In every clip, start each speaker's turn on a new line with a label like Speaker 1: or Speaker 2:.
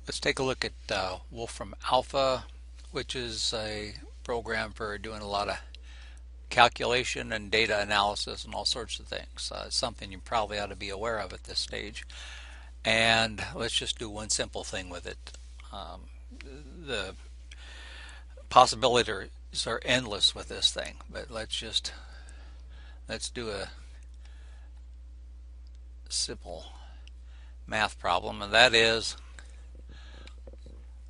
Speaker 1: Let's take a look at WolframAlpha, which is a program for doing a lot of calculation and data analysis and all sorts of things. It's something you probably ought to be aware of at this stage. And let's just do one simple thing with it. The possibilities are endless with this thing, but let's do a simple math problem, and that is,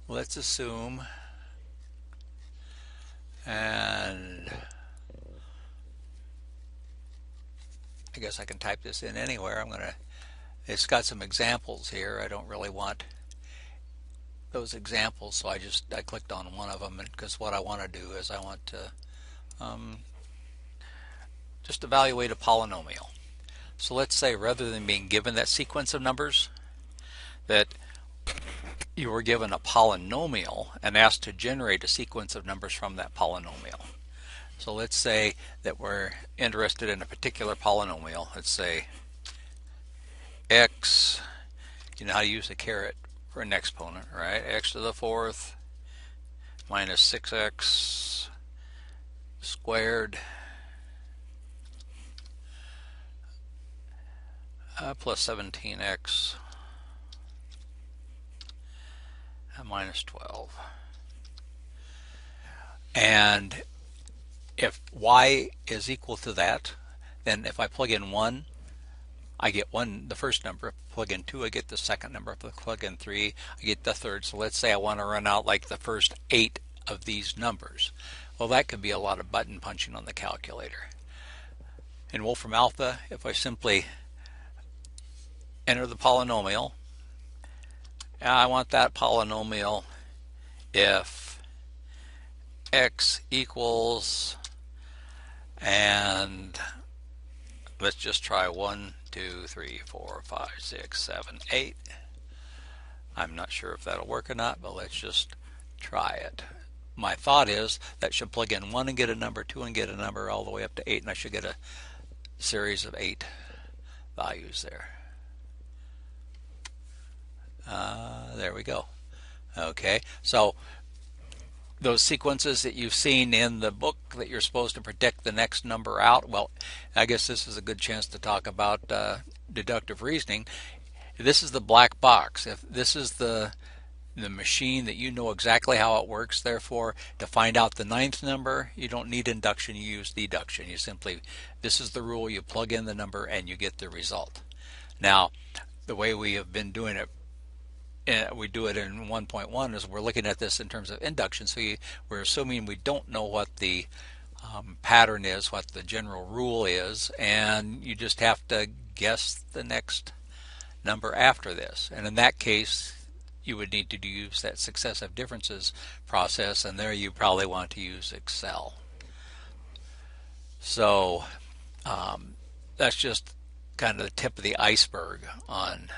Speaker 1: let's assume, and I guess I can type this in anywhere. It's got some examples here. I don't really want those examples, so I clicked on one of them, because what I want to do is I want to just evaluate a polynomial. So let's say, rather than being given that sequence of numbers, that you were given a polynomial and asked to generate a sequence of numbers from that polynomial. So let's say that we're interested in a particular polynomial. Let's say x, you know how to use a caret for an exponent, right? X to the fourth minus 6x squared plus 17x minus 12. And if y is equal to that, then if I plug in 1, I get the first number. If I plug in 2, I get the second number. If I plug in 3, I get the third. So let's say I want to run out like the first 8 of these numbers. Well, that could be a lot of button punching on the calculator. In WolframAlpha, if I simply enter the polynomial, I want that polynomial if x equals, and let's just try 1, 2, 3, 4, 5, 6, 7, 8. I'm not sure if that'll work or not, but let's just try it. My thought is that should plug in 1 and get a number, 2 and get a number, all the way up to 8, and I should get a series of 8 values there. There we go. Okay, so those sequences that you've seen in the book that you're supposed to predict the next number out, well, I guess this is a good chance to talk about deductive reasoning. This is the black box. If this is the machine that you know exactly how it works, therefore to find out the 9th number, you don't need induction, you use deduction. You simply, this is the rule, you plug in the number and you get the result. Now, the way we have been doing it, we do it in 1.1, is we're looking at this in terms of induction. So we're assuming we don't know what the pattern is, what the general rule is, and you just have to guess the next number after this. And in that case, you would need to use that successive differences process, and there you probably want to use Excel. So that's just kind of the tip of the iceberg on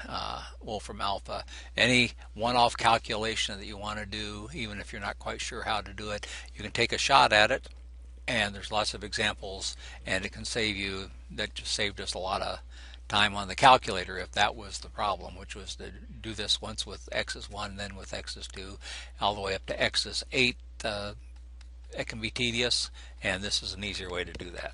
Speaker 1: WolframAlpha. Any one-off calculation that you want to do, even if you're not quite sure how to do it, you can take a shot at it, and there's lots of examples, and it can save you, that just saved us a lot of time on the calculator if that was the problem, which was to do this once with x is 1, then with x is 2, all the way up to x is 8. It can be tedious, and this is an easier way to do that.